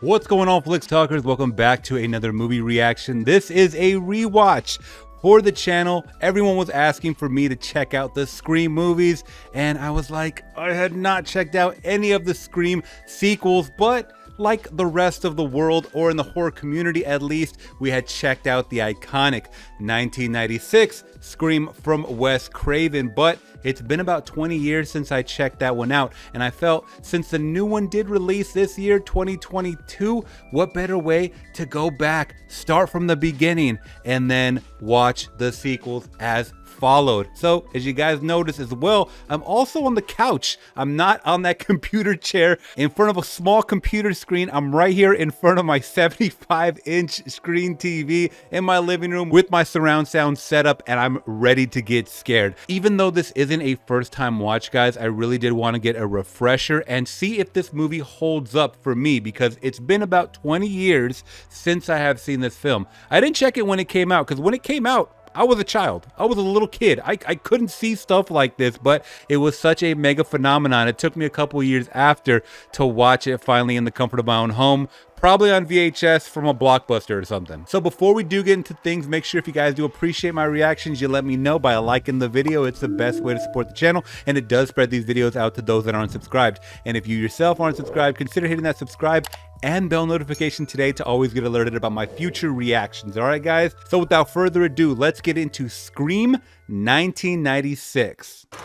What's going on, Flicks Talkers? Welcome back to another movie reaction. This is a rewatch for the channel. Everyone was asking for me to check out the Scream movies, and I was like, I had not checked out any of the Scream sequels, but like the rest of the world, or in the horror community at least, we had checked out the iconic 1996 Scream from Wes Craven, but it's been about 20 years since I checked that one out, and I felt since the new one did release this year, 2022, what better way to go back, start from the beginning, and then watch the sequels as followed. So as you guys notice as well, I'm also on the couch. I'm not on that computer chair in front of a small computer screen. I'm right here in front of my 75-inch screen TV in my living room with my surround sound setup, and I'm ready to get scared. Even though this isn't a first time watch, guys, I really did want to get a refresher and see if this movie holds up for me, because it's been about 20 years since I have seen this film. I didn't check it when it came out, because when it came out, I was a child. I was a little kid. I couldn't see stuff like this, but it was such a mega phenomenon. It took me a couple years after to watch it finally in the comfort of my own home, probably on VHS from a Blockbuster or something. So before we do get into things, make sure if you guys do appreciate my reactions, you let me know by liking the video. It's the best way to support the channel, and it does spread these videos out to those that aren't subscribed. And if you yourself aren't subscribed, consider hitting that subscribe and bell notification today to always get alerted about my future reactions. All right, guys? So without further ado, let's get into Scream 1996. So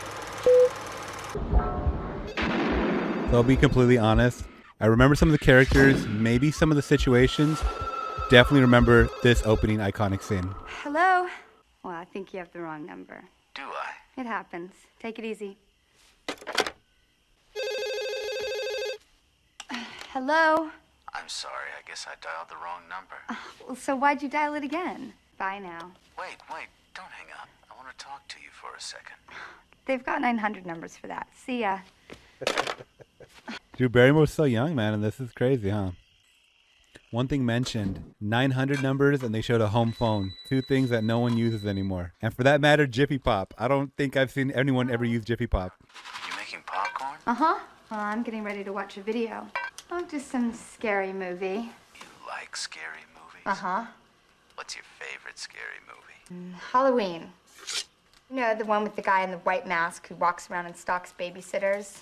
I'll be completely honest. I remember some of the characters, maybe some of the situations. Definitely remember this opening iconic scene. Hello? Well, I think you have the wrong number. Do I? It happens. Take it easy. Hello? I'm sorry, I guess I dialed the wrong number. Well, so why'd you dial it again? Bye now. Wait, don't hang up. I want to talk to you for a second. They've got 900 numbers for that. See ya. Drew Barrymore's so young, man, and this is crazy, huh? One thing mentioned, 900 numbers, and they showed a home phone. Two things that no one uses anymore. And for that matter, Jiffy Pop. I don't think I've seen anyone ever use Jiffy Pop. You making popcorn? Uh-huh. Well, I'm getting ready to watch a video. Oh, just some scary movie. You like scary movies? Uh-huh. What's your favorite scary movie? Halloween. You know, the one with the guy in the white mask who walks around and stalks babysitters.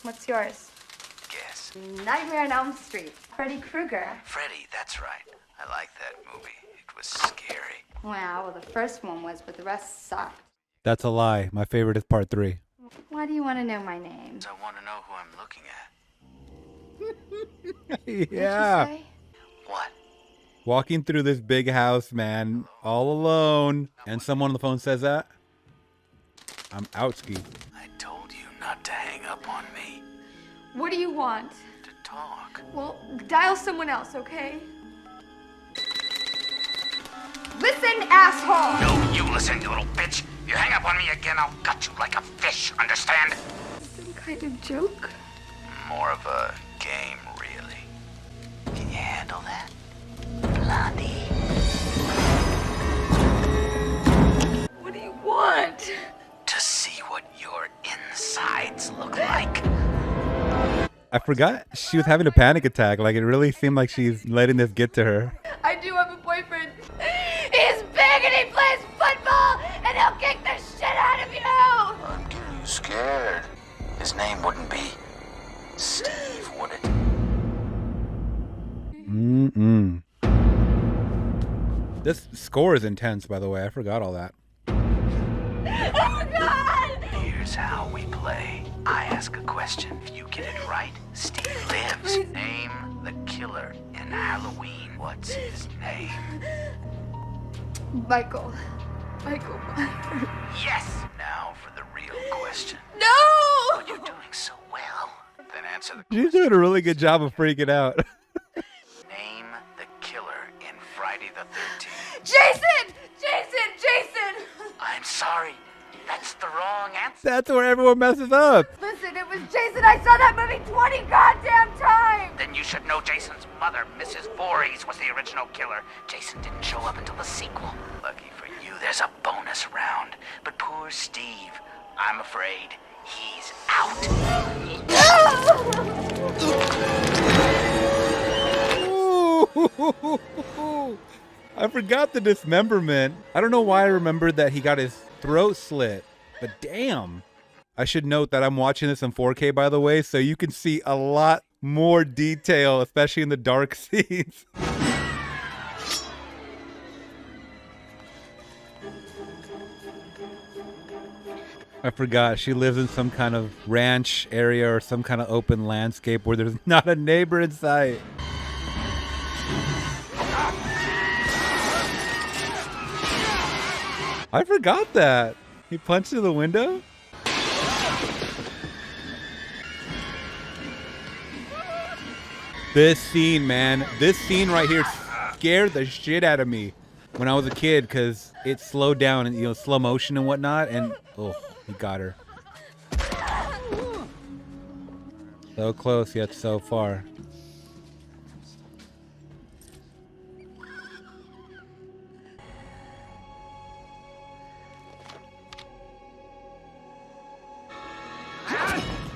What's yours? Guess. Nightmare on Elm Street. Freddy Krueger. Freddy, that's right. I like that movie. It was scary. Well, the first one was, but the rest sucked. That's a lie. My favorite is part 3. Why do you want to know my name? I want to know who I'm looking at. Yeah. What'd you say? What? Walking through this big house, man, all alone, and someone on the phone says that, I'm outski. I told you not to hang up on me. What do you want? To talk. Well, dial someone else, okay? Listen, asshole! No, you listen, you little bitch. You hang up on me again, I'll gut you like a fish, understand? Some kind of joke? More of a game, really. Can you handle that, Blondie? What do you want? To see what your insides look like. I forgot she was having a panic attack. Like, it really seemed like she's letting this get to her. I do have a boyfriend. He's big and he plays football and he'll kick the shit out of you! I'm getting you scared. His name wouldn't be Steve, would it? This score is intense, by the way. I forgot all that. Oh, God! Here's how we play. I ask a question. If you get it right, Steve lives. Name the killer in Halloween. What's his name? Michael Myers. Yes! Now for the real question. No! Oh, you're doing so well. Then answer the She's doing a really good job of freaking out. name the killer in Friday the 13th. Jason! I'm sorry. That's the wrong answer. That's where everyone messes up. Listen, it was Jason. I saw that movie 20 goddamn times! Then you should know Jason's mother, Mrs. Voorhees, was the original killer. Jason didn't show up until the sequel. Lucky for you, there's a bonus round. But poor Steve, I'm afraid he's out. I forgot the dismemberment. I don't know why I remembered that he got his throat slit, but damn. I should note that I'm watching this in 4K, by the way, so you can see a lot more detail, especially in the dark scenes. I forgot she lives in some kind of ranch area or some kind of open landscape where there's not a neighbor in sight. I forgot that. He punched through the window? This scene, man. This scene right here scared the shit out of me when I was a kid because it slowed down and, you know, slow motion and whatnot. And, oh, he got her. So close, yet so far.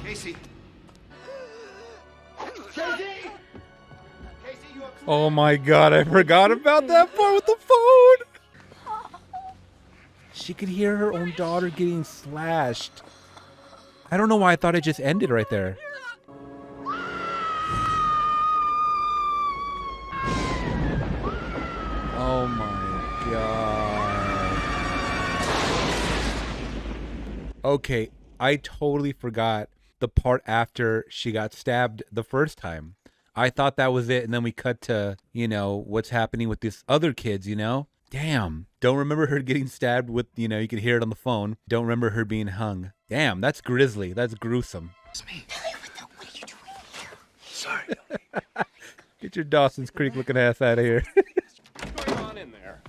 Casey. Oh my god, I forgot about that part with the phone. She could hear her own daughter getting slashed. I don't know why I thought it just ended right there. Oh my god. Okay, I totally forgot the part after she got stabbed the first time. I thought that was it, and then we cut to, you know, what's happening with these other kids, you know? Damn. Don't remember her getting stabbed with, you know, you can hear it on the phone. Don't remember her being hung. Damn, that's grisly. That's gruesome. It's me. What are you doing here? Sorry. Get your Dawson's Creek looking ass out of here. What's going on in there?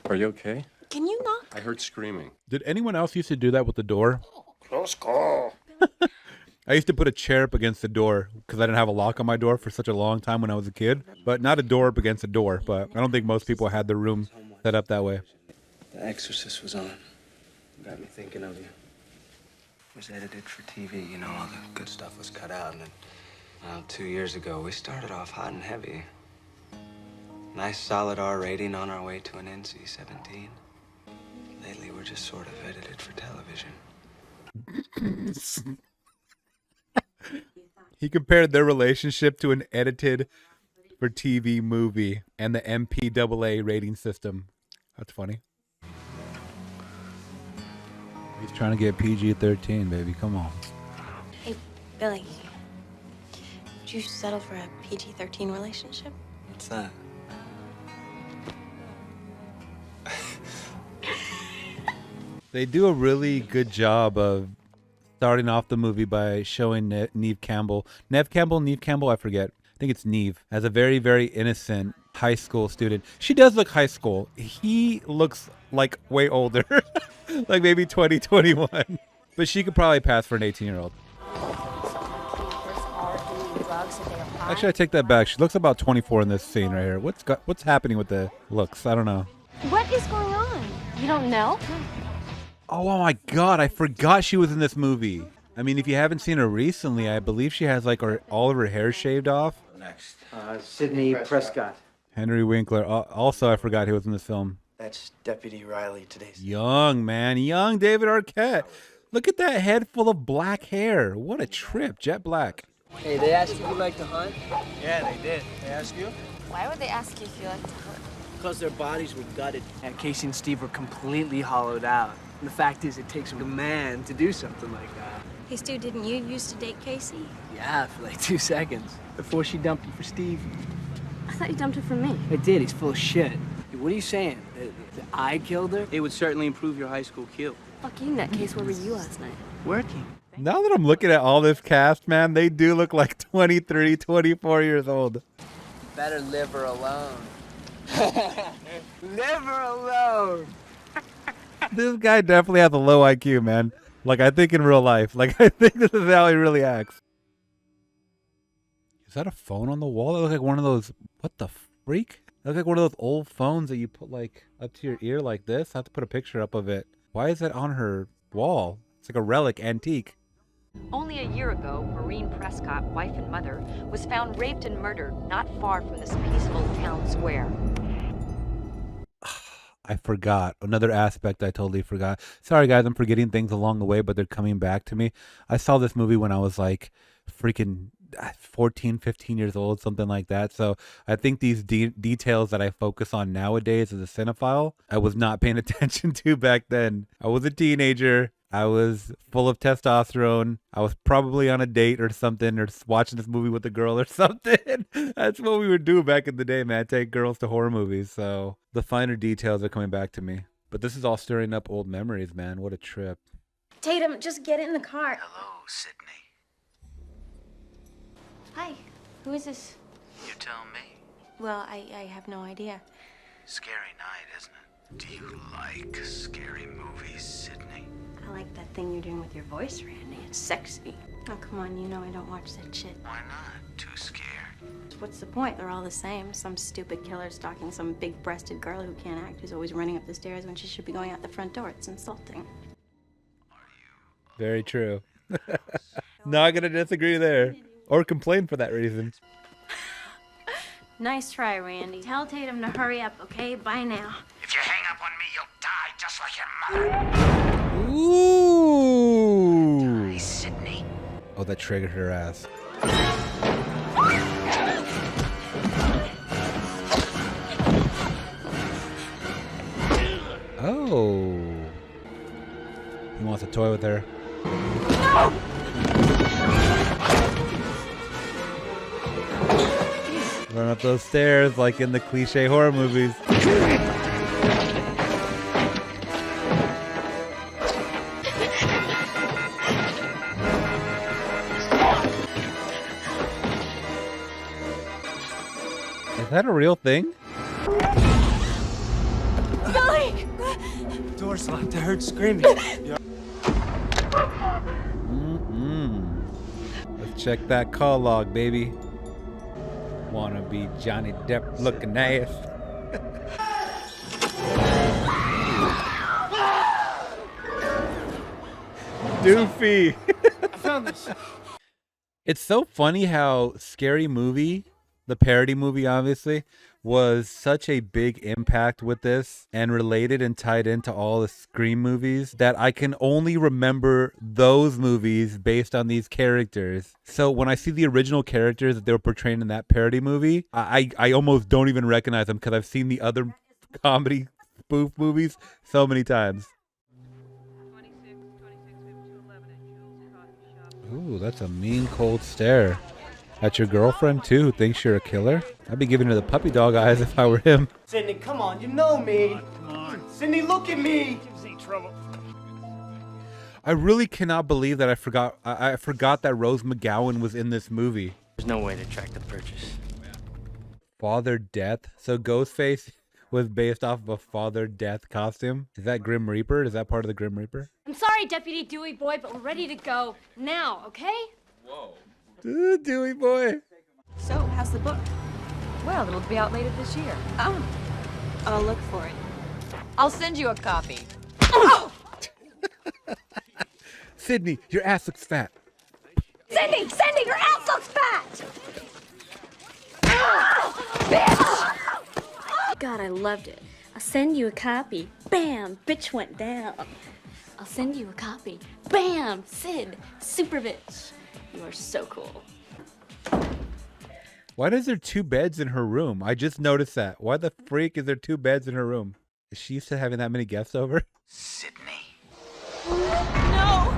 Are you okay? Can you knock? I heard screaming. Did anyone else used to do that with the door? Close call. I used to put a chair up against the door because I didn't have a lock on my door for such a long time when I was a kid. But not a door up against a door. But I don't think most people had their room set up that way. The Exorcist was on. Got me thinking of you. It was edited for TV, you know, all the good stuff was cut out. And then, well, 2 years ago, we started off hot and heavy. Nice solid R rating on our way to an NC-17. Lately, we're just sort of edited for television. He compared their relationship to an edited for TV movie and the MPAA rating system. That's funny. He's trying to get PG-13, baby. Come on. Hey, Billy. Would you settle for a PG-13 relationship? What's that? They do a really good job of starting off the movie by showing Neve Campbell. Neve Campbell, I forget. I think it's Neve, as a very, very innocent high school student. She does look high school. He looks like way older, like maybe 20, 21. But she could probably pass for an 18-year-old. Actually, I take that back. She looks about 24 in this scene right here. What's happening with the looks? I don't know. What is going on? You don't know? Oh my god, I forgot she was in this movie. I mean, if you haven't seen her recently, I believe she has like all of her hair shaved off. Next. Sidney Prescott. Henry Winkler. Also, I forgot he was in this film. That's Deputy Riley today's. Young, man. Young David Arquette. Look at that head full of black hair. What a trip. Jet black. Hey, they asked if you like to hunt? Yeah, they did. They asked you? Why would they ask you if you like to hunt? Because their bodies were gutted. And Casey and Steve were completely hollowed out. And the fact is, it takes a man to do something like that. Hey, Stu, didn't you used to date Casey? Yeah, for like 2 seconds. Before she dumped him for Steve. I thought you dumped it for me. I did. He's full of shit. Hey, what are you saying? That I killed her? It would certainly improve your high school Q. Fuck you, nutcase. Where were you last night? Working. Now that I'm looking at all this cast, man, they do look like 23, 24 years old. Better live her alone. Live her alone. This guy definitely has a low IQ, man. Like, I think in real life. Like, I think this is how he really acts. Is that a phone on the wall? That looks like one of those... What the freak? That looks like one of those old phones that you put, like, up to your ear like this. I have to put a picture up of it. Why is that on her wall? It's like a relic, antique. Only a year ago, Maureen Prescott, wife and mother, was found raped and murdered not far from this peaceful town square. I forgot. Another aspect I totally forgot. Sorry, guys, I'm forgetting things along the way, but they're coming back to me. I saw this movie when I was like freaking 14, 15 years old, something like that. So I think these details that I focus on nowadays as a cinephile, I was not paying attention to back then. I was a teenager. I was full of testosterone. I was probably on a date or something, or watching this movie with a girl or something. That's what we would do back in the day, man. Take girls to horror movies. So the finer details are coming back to me. But this is all stirring up old memories, man. What a trip. Tatum, just get in the car. Hello, Sydney. Hi. Who is this? You tell me. Well, I have no idea. Scary night, isn't it? Do you like scary movies, Sydney? I like that thing you're doing with your voice, Randy. It's sexy. Oh, come on, you know I don't watch that shit. Why not? Too scared? What's the point? They're all the same. Some stupid killer stalking some big-breasted girl who can't act, who's always running up the stairs when she should be going out the front door. It's insulting. Very true. Not gonna disagree there. Or complain for that reason. Nice try, Randy. Tell Tatum to hurry up, okay? Bye now. If you hang up on me, you'll die just like your mother. Ooh. Hi, Sydney. Oh, that triggered her ass. Oh. He wants a toy with her. No! Run up those stairs like in the cliche horror movies. Is that a real thing? Billy! Door's locked. I heard screaming. Let's check that call log, baby. Wanna be Johnny Depp looking ass. Doofy. I found this. It's so funny how Scary Movie, the parody movie obviously, was such a big impact with this and related and tied into all the Scream movies that I can only remember those movies based on these characters. So when I see the original characters that they were portraying in that parody movie, I almost don't even recognize them because I've seen the other comedy spoof movies so many times. Ooh, that's a mean cold stare. At your girlfriend too, who thinks you're a killer? I'd be giving her the puppy dog eyes if I were him. Sydney, come on. You know me. Come on. Sydney, look at me. Gives me trouble. I really cannot believe that I forgot that Rose McGowan was in this movie. There's no way to track the purchase. Father Death. So Ghostface was based off of a Father Death costume. Is that Grim Reaper? Is that part of the Grim Reaper? I'm sorry, Deputy Dewey Boy, but we're ready to go now, okay? Whoa. Dewey boy. So, how's the book? Well, it'll be out later this year. Oh, I'll look for it. I'll send you a copy. Sydney, your ass looks fat. Cindy, your ass looks fat! God, I loved it. I'll send you a copy. Bam, bitch went down. I'll send you a copy. Bam, Sid, super bitch. You are so cool. Why is there 2 beds in her room? I just noticed that. Why the freak is there 2 beds in her room? Is she used to having that many guests over? Sydney. No!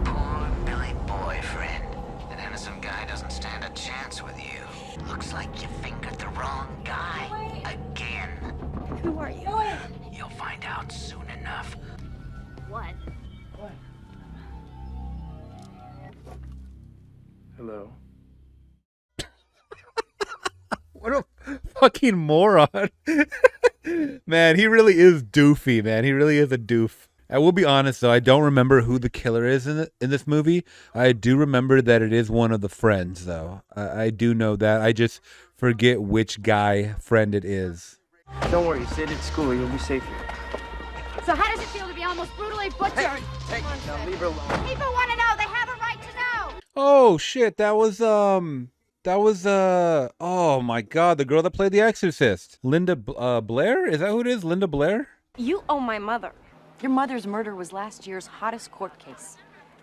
Poor Billy boyfriend. That innocent guy doesn't stand a chance with you. Looks like you fingered the wrong guy. Again. Who are you? You'll find out soon enough. What? Hello. What a fucking moron. Man, he really is doofy, man. He really is a doof. I will be honest, though. I don't remember who the killer is in this movie. I do remember that it is one of the friends, though. I do know that. I just forget which guy friend it is. Don't worry, Sid. It's school. You'll be safe here. So how does it feel to be almost brutally butchered? Hey, now leave her alone. People want to know. They have a right Oh shit, that was oh my god, the girl that played the Exorcist. Linda Blair? Is that who it is? Linda Blair? You owe my mother. Your mother's murder was last year's hottest court case.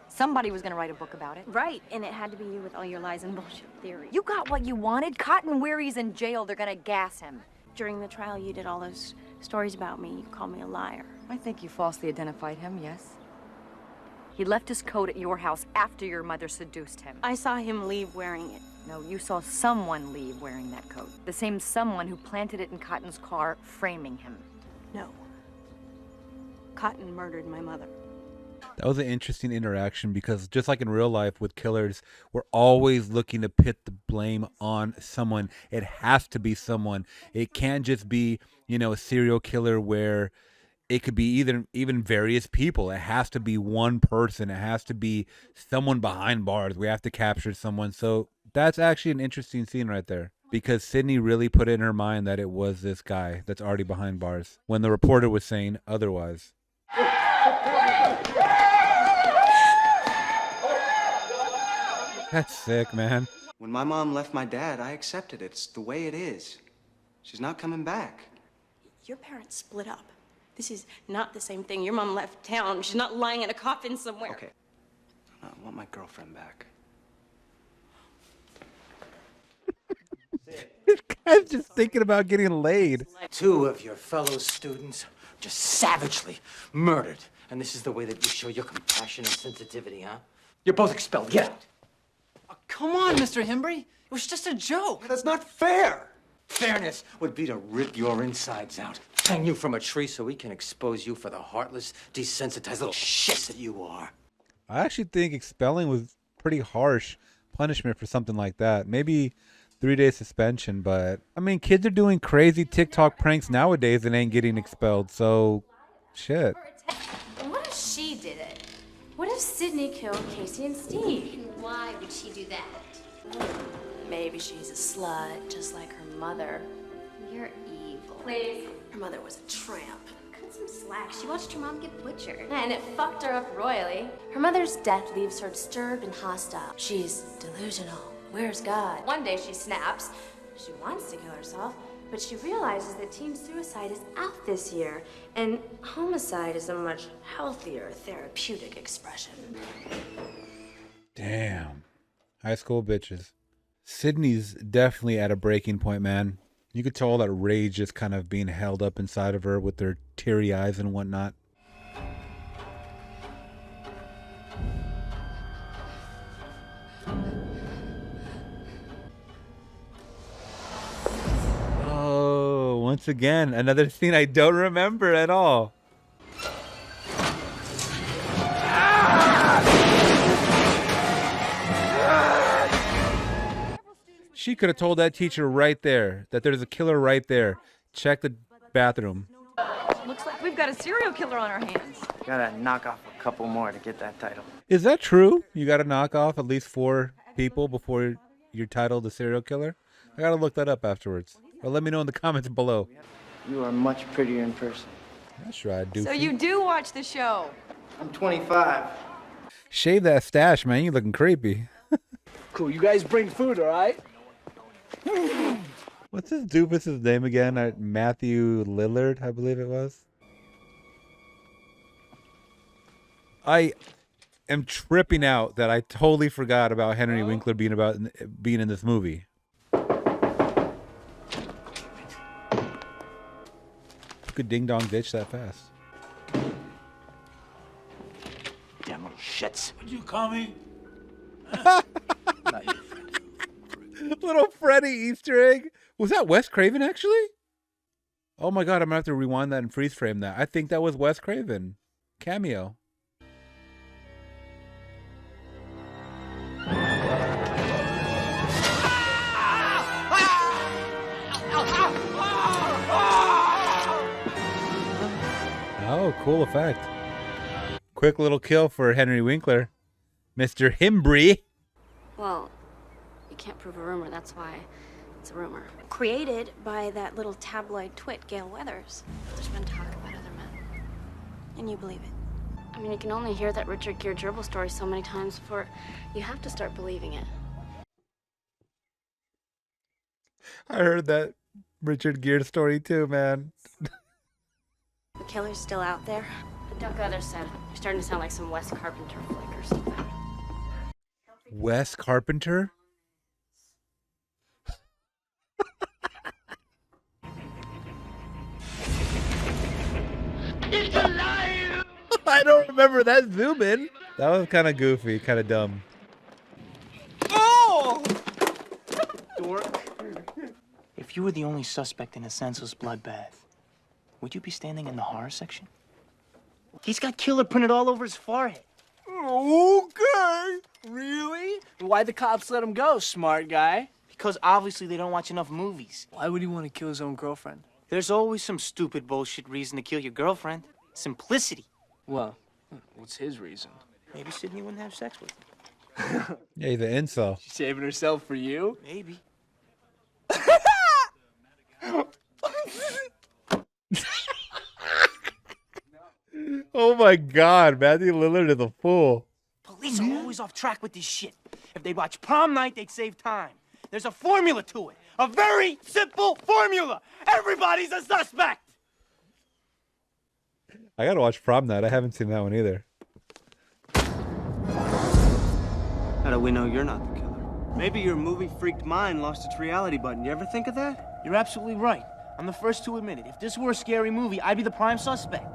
Somebody was gonna write a book about it. Right, and it had to be you with all your lies and bullshit theories. You got what you wanted. Cotton Weary's in jail. They're gonna gas him. During the trial, you did all those stories about me. You called me a liar. I think you falsely identified him, yes. He left his coat at your house after your mother seduced him. I saw him leave wearing it. No, you saw someone leave wearing that coat. The same someone who planted it in Cotton's car, framing him. No. Cotton murdered my mother. That was an interesting interaction because just like in real life with killers, we're always looking to put the blame on someone. It has to be someone. It can't just be, you know, a serial killer where it could be even various people. It has to be one person. It has to be someone behind bars. We have to capture someone. So that's actually an interesting scene right there because Sydney really put it in her mind that it was this guy that's already behind bars when the reporter was saying otherwise. That's sick, man. When my mom left my dad, I accepted it. It's the way it is. She's not coming back. Your parents split up. This is not the same thing. Your mom left town. She's not lying in a coffin somewhere. Okay. I want my girlfriend back. This guy's just thinking about getting laid. 2 of your fellow students just savagely murdered. And this is the way that you show your compassion and sensitivity, huh? You're both expelled. Get out. Oh, come on, Mr. Hembry. It was just a joke. That's not fair. Fairness would be to rip your insides out, hang you from a tree so we can expose you for the heartless, desensitized little shits that you are. I actually think expelling was pretty harsh punishment for something like that. Maybe 3-day suspension, but I mean, kids are doing crazy TikTok pranks nowadays and ain't getting expelled, so shit. What if she did it? What if Sydney killed Casey and Steve? Why would she do that? Maybe she's a slut, just like her mother. You're evil. Please. Her mother was a tramp. Cut some slack. She watched her mom get butchered. And it fucked her up royally. Her mother's death leaves her disturbed and hostile. She's delusional. Where's God? One day she snaps. She wants to kill herself, but she realizes that teen suicide is out this year, and homicide is a much healthier therapeutic expression. Damn. High school bitches. Sydney's definitely at a breaking point, man. You could tell all that rage just kind of being held up inside of her with her teary eyes and whatnot. Oh, once again, another scene I don't remember at all. She could have told that teacher right there that there's a killer right there. Check the bathroom. Looks like we've got a serial killer on our hands. Gotta knock off a couple more to get that title. Is that true? You got to knock off at least 4 people before you're titled a serial killer? I got to look that up afterwards. Or let me know in the comments below. You are much prettier in person. That's right, dude. So you do watch the show? I'm 25. Shave that stash, man. You looking creepy. Cool, you guys bring food, all right? What's this doofus's name again? Matthew Lillard, I believe it was. I am tripping out that I totally forgot about Henry Winkler being in this movie. Who could ding dong ditch that fast? Damn little shits. Would you call me? Not you, Fred. Little Freddy Easter egg. Was that Wes Craven actually? Oh my god, I'm gonna have to rewind that and freeze frame that. I think that was Wes Craven. Cameo. Oh, cool effect. Quick little kill for Henry Winkler. Mr. Hembry. Well, you can't prove a rumor, that's why it's a rumor. Created by that little tabloid twit, Gale Weathers. There's been talk about other men. And you believe it? I mean, you can only hear that Richard Gere gerbil story so many times before you have to start believing it. I heard that Richard Gere story too, man. The killer's still out there. But Doug Weathers said you're starting to sound like some Wes Carpenter flick or something. Wes Carpenter? It's alive! I don't remember that zoom in. That was kind of goofy, kind of dumb. Oh! Dork. If you were the only suspect in a senseless bloodbath, would you be standing in the horror section? He's got killer printed all over his forehead. Okay. Really? Why'd the cops let him go, smart guy? Because obviously they don't watch enough movies. Why would he want to kill his own girlfriend? There's always some stupid bullshit reason to kill your girlfriend. Simplicity. Well, what's his reason? Maybe Sydney wouldn't have sex with him. Yeah, he's an incel. She's saving herself for you? Maybe. Oh my God, Matthew Lillard is a fool. Police are always off track with this shit. If they watch Prom Night, they'd save time. There's a formula to it. A very simple formula. Everybody's a suspect. I gotta watch Prom Night. I haven't seen that one either. How do we know you're not the killer? Maybe your movie freaked mind lost its reality button. You ever think of that? You're absolutely right. I'm the first to admit it. If this were a scary movie, I'd be the prime suspect.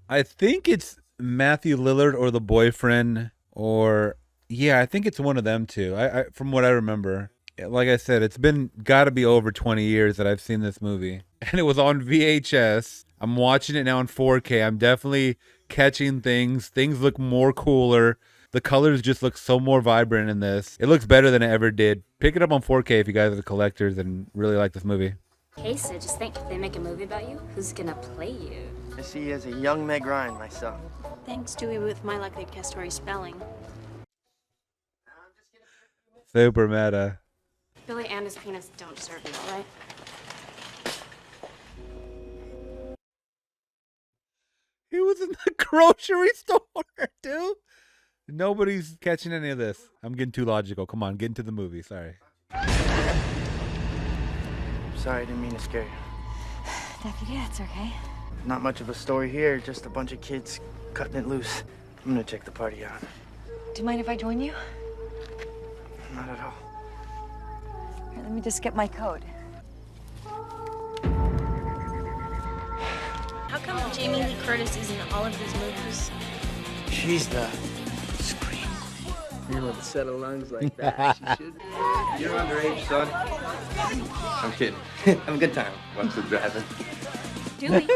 I think it's Matthew Lillard or the boyfriend, or yeah, I think it's one of them two. I from what I remember. Like I said, it's been gotta be over 20 years that I've seen this movie. And it was on VHS. I'm watching it now in 4K. I'm definitely catching things. Things look more cooler. The colors just look so more vibrant in this. It looks better than it ever did. Pick it up on 4K if you guys are the collectors and really like this movie. Hey, Sid, just think, if they make a movie about you, who's gonna play you? I see you as a young Meg Ryan myself. Thanks, Dewey, with my luck they'd cast Tori spelling. Super meta. Billy and his penis don't deserve you, all right? He was in the grocery store, dude. Nobody's catching any of this. I'm getting too logical. Come on, get into the movie. Sorry. Sorry, I didn't mean to scare you. Deputy, that's okay. Not much of a story here, just a bunch of kids cutting it loose. I'm gonna check the party out. Do you mind if I join you? Not at all. Here, let me just get my code. How come Jamie Lee Curtis is in all of these movies? She's the scream. You know, with a set of lungs like that, she should. You're underage, son. I'm kidding. Have a good time. Watch the driving. Dewey.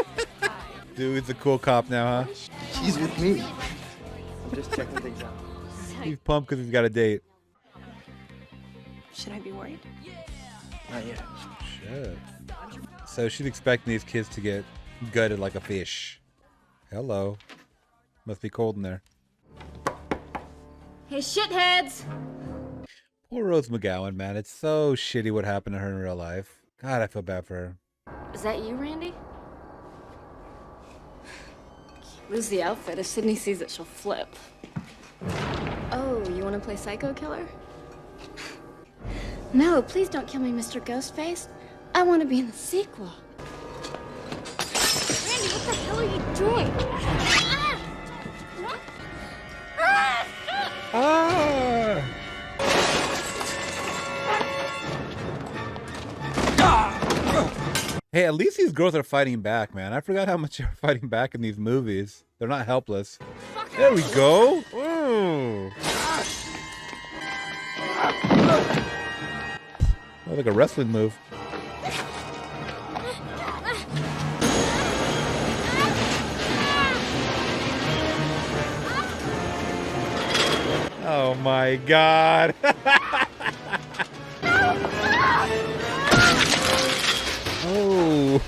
Dude, he's a cool cop now, huh? She's with me. I'm just checking things out. He's pumped because he's got a date. Should I be worried? Not yet. Shit. So she's expecting these kids to get gutted like a fish. Hello. Must be cold in there. Hey, shitheads! Poor Rose McGowan, man. It's so shitty what happened to her in real life. God, I feel bad for her. Is that you, Randy? Lose the outfit. If Sydney sees it, she'll flip. Oh, you want to play psycho killer? No, please don't kill me, Mr. Ghostface. I want to be in the sequel. Randy, what the hell are you doing? Ah! Hey, at least these girls are fighting back, man. I forgot how much they're fighting back in these movies. They're not helpless. There we go. Ooh. Oh, like a wrestling move. Oh my God. Oh,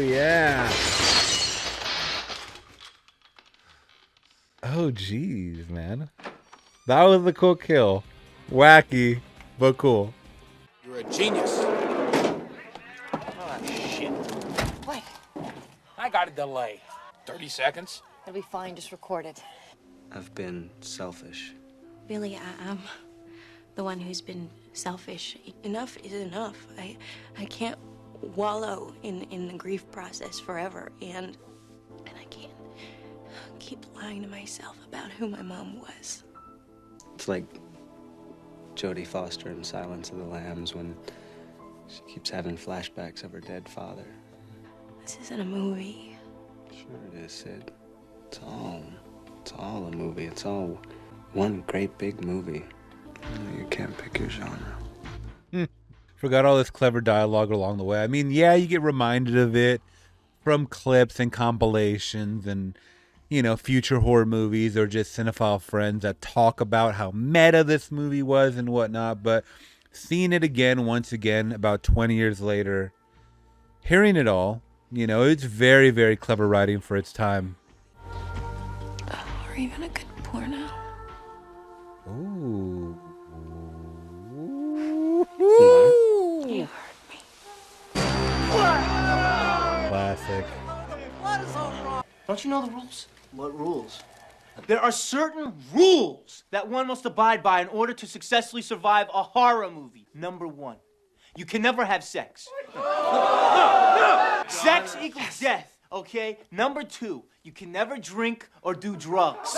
yeah. Oh, geez, man. That was a cool kill. Wacky, but cool. You're a genius. Oh, shit. What? I got a delay. 30 seconds? It'll be fine, just record it. I've been selfish. Really, I am the one who's been selfish. Enough is enough. I can't wallow in the grief process forever, and I can't keep lying to myself about who my mom was. It's like Jodie Foster in Silence of the Lambs when she keeps having flashbacks of her dead father. This isn't a movie. Sure it is, Sid. It's all a movie. It's all one great big movie. You can't pick your genre. Forgot all this clever dialogue along the way. I mean, yeah, you get reminded of it from clips and compilations and, you know, future horror movies or just cinephile friends that talk about how meta this movie was and whatnot. But seeing it again, once again, about 20 years later, hearing it all, you know, it's very, very clever writing for its time. Or even a good porno. Ooh. You hurt me. Classic. Don't you know the rules? What rules? There are certain rules that one must abide by in order to successfully survive a horror movie. Number 1, you can never have sex. Sex equals death, okay? Number 2, you can never drink or do drugs.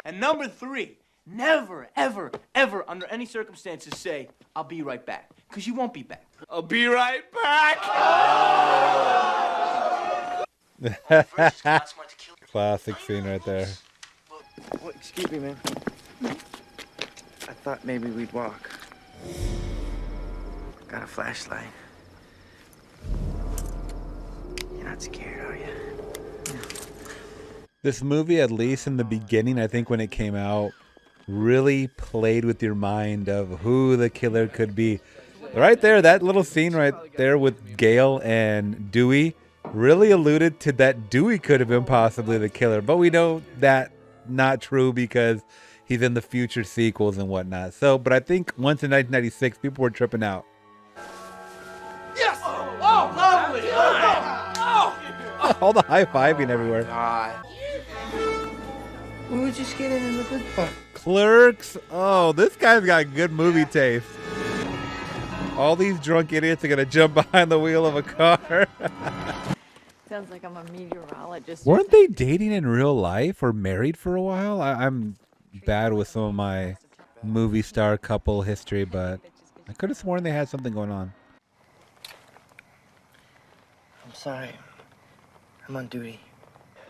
And number 3, never, ever, ever, under any circumstances say, I'll be right back. Because you won't be back. I'll be right back. Classic scene right there. Oh, excuse me, man. I thought maybe we'd walk. Got a flashlight. You're not scared, are you? This movie, at least in the beginning, I think when it came out, really played with your mind of who the killer could be. Right there, that little scene right there with Gale and Dewey really alluded to that Dewey could have been possibly the killer. But we know that not true because he's in the future sequels and whatnot. So, but I think once in 1996, people were tripping out. Yes! Oh, lovely! Oh! All the high-fiving everywhere. We were just getting in the good part. Clerks. Oh, this guy's got good movie taste. All these drunk idiots are going to jump behind the wheel of a car. Sounds like I'm a meteorologist. Weren't they dating in real life or married for a while? I'm bad with some of my movie star couple history, but I could have sworn they had something going on. I'm sorry. I'm on duty.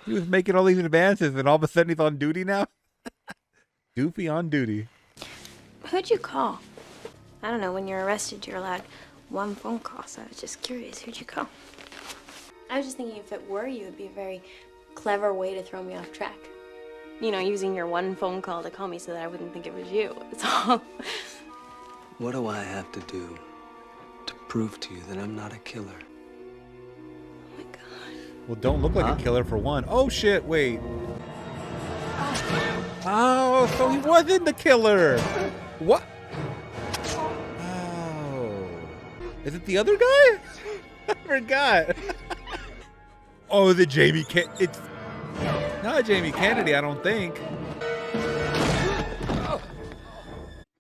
He was making all these advances, and all of a sudden he's on duty now? Doofy on duty. Who'd you call? I don't know, when you're arrested, you're allowed one phone call, so I was just curious. Who'd you call? I was just thinking if it were you, it'd be a very clever way to throw me off track. You know, using your one phone call to call me so that I wouldn't think it was you. That's all. What do I have to do to prove to you that I'm not a killer? Oh my God. Well, don't look like a killer for one. Oh, shit, wait. Oh, so he wasn't the killer. What? Oh. Is it the other guy? I forgot. Oh, is it Jamie Kennedy? It's not Jamie Kennedy, I don't think.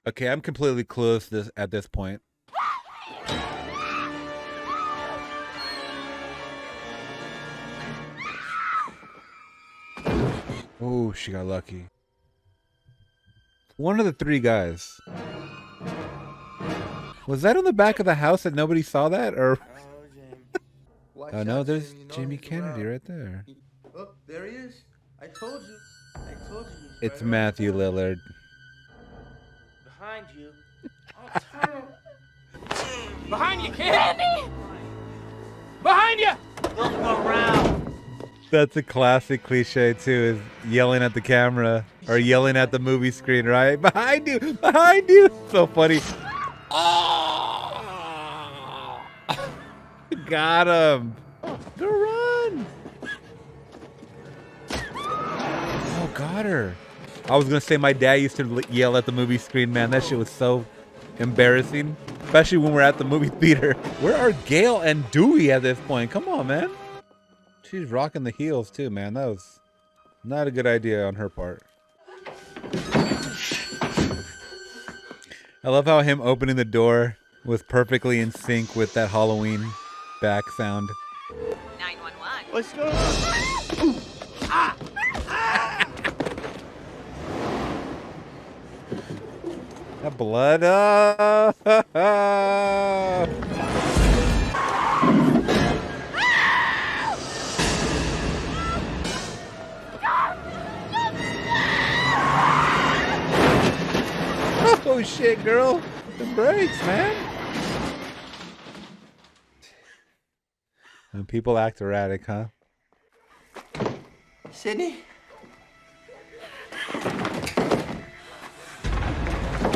Okay, I'm completely clueless at this point. Oh, she got lucky. One of the three guys. Was that on the back of the house that nobody saw that? Or oh no, there's Jamie Kennedy right there. Oh, there he is. I told you. I told you. It's Matthew Lillard. Behind you. Behind you, kid! Behind you! Look around. That's a classic cliche too, is yelling at the camera or yelling at the movie screen, right? Behind you! Behind you! So funny. Oh! Got him. Go run. Oh, got her. I was going to say my dad used to yell at the movie screen, man. That shit was so embarrassing, especially when we're at the movie theater. Where are Gale and Dewey at this point? Come on, man. She's rocking the heels too, man. That was not a good idea on her part. I love how him opening the door was perfectly in sync with that Halloween back sound. 911. What's going on? Ah! Ah! That blood. Oh shit, girl. The brakes, man. And people act erratic, huh? Sydney?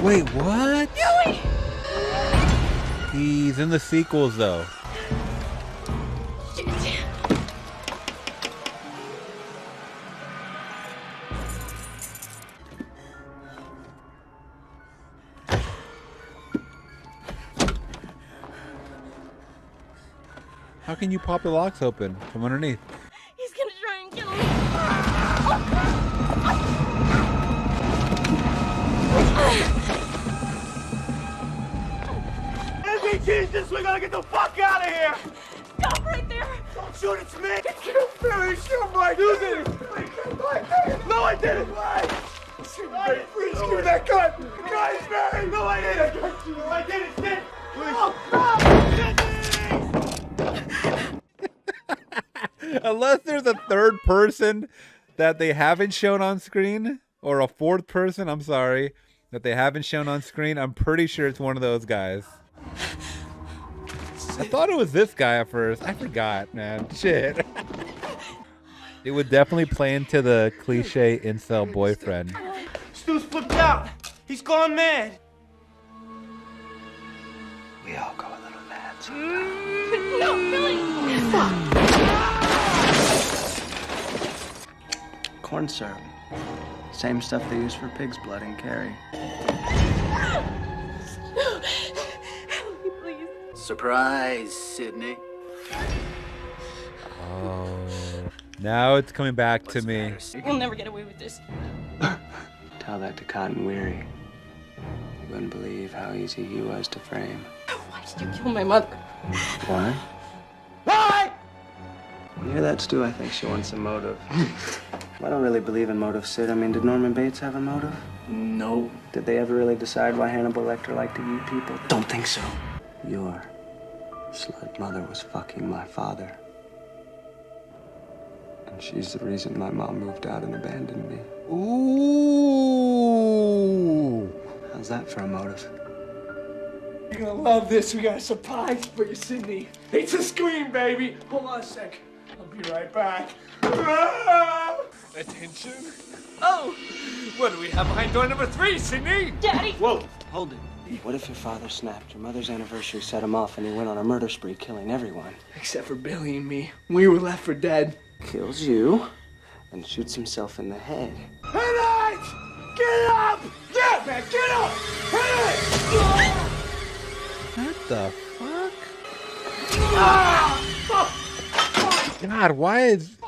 Wait, what? He's in the sequels, though. How can you pop the locks open from underneath? He's gonna try and kill me. Jesus, we gotta get the fuck out of here! Stop right there! Don't shoot, it's me! Shoot, Billy, shoot, Mike! You did it! No, I didn't! Shoot, Billy, please, give me that gun! Guys, Barry! No, I didn't! No, I didn't, Sid! Unless there's a third person that they haven't shown on screen, or a fourth person, I'm sorry, that they haven't shown on screen, I'm pretty sure it's one of those guys. I thought it was this guy at first. I forgot, man. Shit. It would definitely play into the cliche incel boyfriend. Stu's flipped out! He's gone mad! We all go a little mad sometimes. No, Billy! Corn syrup. Same stuff they use for pig's blood in Carrie. Surprise, Sydney. Oh, now it's coming back to me. We'll never get away with this. Tell that to Cotton Weary. You wouldn't believe how easy he was to frame. Why did you kill my mother? Why? Why? You hear that, Stu? I think she wants a motive. I don't really believe in motive, Sid. I mean, did Norman Bates have a motive? No. Did they ever really decide why Hannibal Lecter liked to eat people? Don't think so. Your slut mother was fucking my father. And she's the reason my mom moved out and abandoned me. Ooh. How's that for a motive? You're gonna love this. We got a surprise for you, Sydney. It's a scream, baby. Hold on a sec. I'll be right back. Attention. Oh, what do we have behind door number 3, Sydney? Daddy! Whoa, hold it. What if your father snapped? Your mother's anniversary set him off and he went on a murder spree, killing everyone. Except for Billy and me. We were left for dead. Kills you and shoots himself in the head. Henry! Get up! Yeah, man, get up! Henry! What the fuck? Ah! God, why is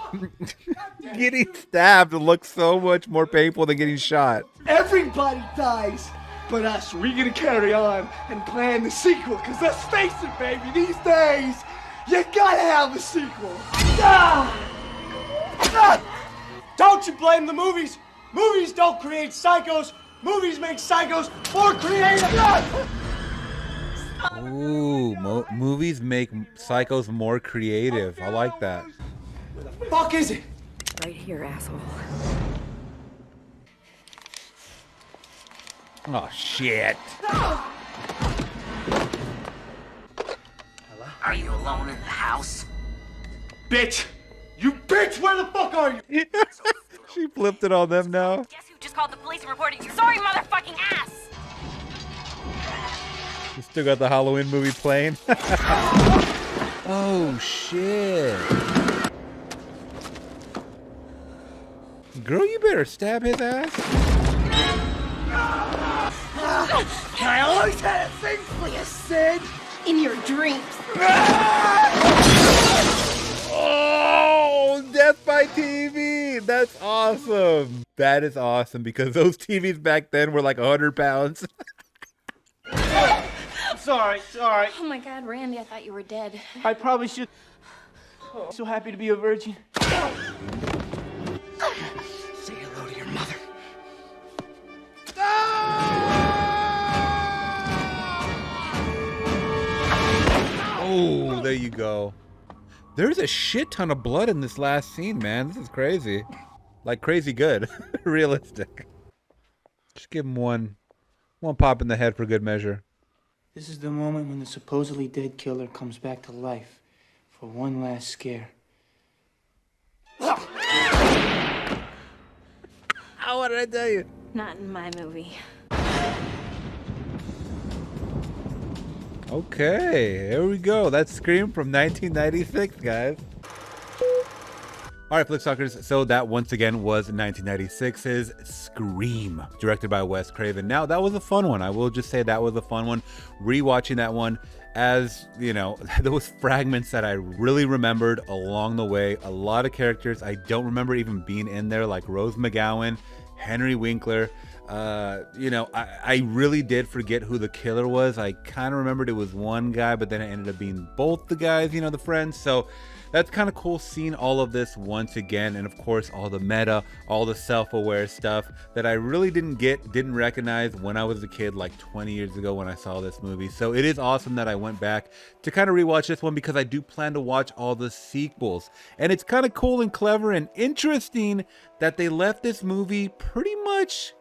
getting stabbed look so much more painful than getting shot? Everybody dies, but us. We're gonna carry on and plan the sequel. Cause let's face it, baby, these days, you gotta have a sequel. Ah! Ah! Don't you blame the movies. Movies don't create psychos. Movies make psychos more creative. Ooh, movies make psychos more creative. I like that. Where the fuck is it? Right here, asshole. Oh, shit. Are you alone in the house? Bitch! You bitch! Where the fuck are you? She flipped it on them now. Guess who just called the police and reported you? Sorry, motherfucking ass! You still got the Halloween movie playing. Oh, shit. Girl, you better stab his ass. I always had a thing for you, Sid! In your dreams. Oh, TV. That's awesome. That is awesome because those TVs back then were like 100 pounds. Sorry. Oh my God, Randy, I thought you were dead. I probably should. Oh, so happy to be a virgin. Say hello to your mother. Oh, there you go. There's a shit ton of blood in this last scene, man. This is crazy. Like crazy good. Realistic. Just give him one pop in the head for good measure. This is the moment when the supposedly dead killer comes back to life for one last scare. Oh, what did I tell you? Not in my movie. Okay, here we go. That's Scream from 1996, guys. All right, Flick Stalkers, so that once again was 1996's Scream, directed by Wes Craven. Now, that was a fun one. I will just say that was a fun one. Rewatching that one, as, you know, there was fragments that I really remembered along the way. A lot of characters I don't remember even being in there, like Rose McGowan, Henry Winkler. You know, I really did forget who the killer was. I kind of remembered it was one guy, but then it ended up being both the guys, you know, the friends. So that's kind of cool seeing all of this once again. And of course, all the meta, all the self-aware stuff that I really didn't recognize when I was a kid, like 20 years ago when I saw this movie. So it is awesome that I went back to kind of rewatch this one because I do plan to watch all the sequels. And it's kind of cool and clever and interesting that they left this movie pretty much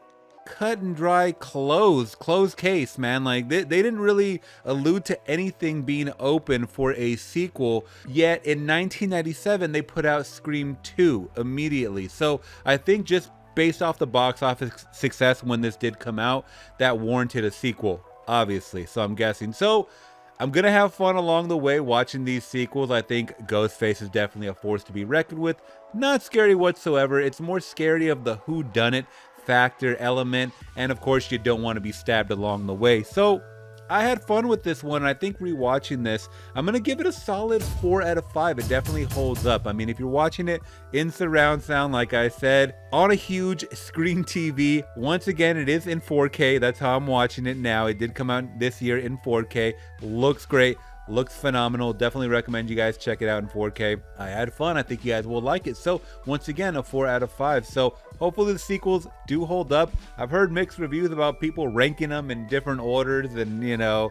cut and dry, closed case, man. Like they didn't really allude to anything being open for a sequel, yet in 1997 they put out Scream 2 immediately. So I think just based off the box office success when this did come out, that warranted a sequel, obviously. So I'm guessing. So I'm gonna have fun along the way watching these sequels. I think Ghostface is definitely a force to be reckoned with. Not scary whatsoever. It's more scary of the whodunit factor element, and of course you don't want to be stabbed along the way. So I had fun with this one. I think rewatching this, I'm gonna give it a solid 4 out of 5. It definitely holds up. I mean, if you're watching it in surround sound, like I said, on a huge screen TV, once again it is in 4K. That's how I'm watching it now. It did come out this year in 4K. Looks great, looks phenomenal. Definitely recommend you guys check it out in 4K. I had fun. I think you guys will like it. So once again, a 4 out of 5. So hopefully the sequels do hold up. I've heard mixed reviews about people ranking them in different orders, and you know,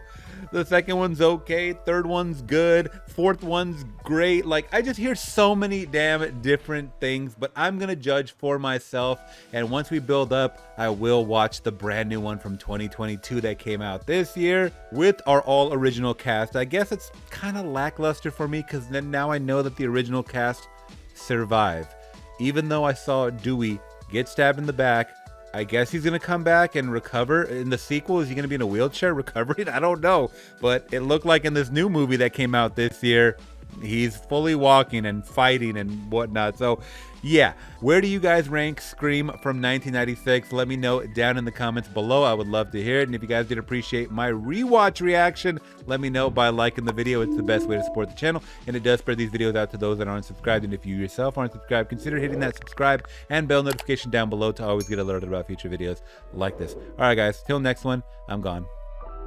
the second one's okay, third one's good, fourth one's great. Like, I just hear so many damn different things, but I'm gonna judge for myself. And once we build up, I will watch the brand new one from 2022 that came out this year with our all original cast. I guess it's kind of lackluster for me because then now I know that the original cast survived. Even though I saw Dewey get stabbed in the back, I guess he's gonna come back and recover. In the sequel, is he gonna be in a wheelchair recovering? I don't know, but it looked like in this new movie that came out this year, he's fully walking and fighting and whatnot. So yeah, where do you guys rank Scream from 1996? Let me know down in the comments below. I would love to hear it. And if you guys did appreciate my rewatch reaction, let me know by liking the video. It's the best way to support the channel, and it does spread these videos out to those that aren't subscribed. And if you yourself aren't subscribed, consider hitting that subscribe and bell notification down below to always get alerted about future videos like this. All right, guys, till next one, I'm gone.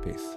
Peace.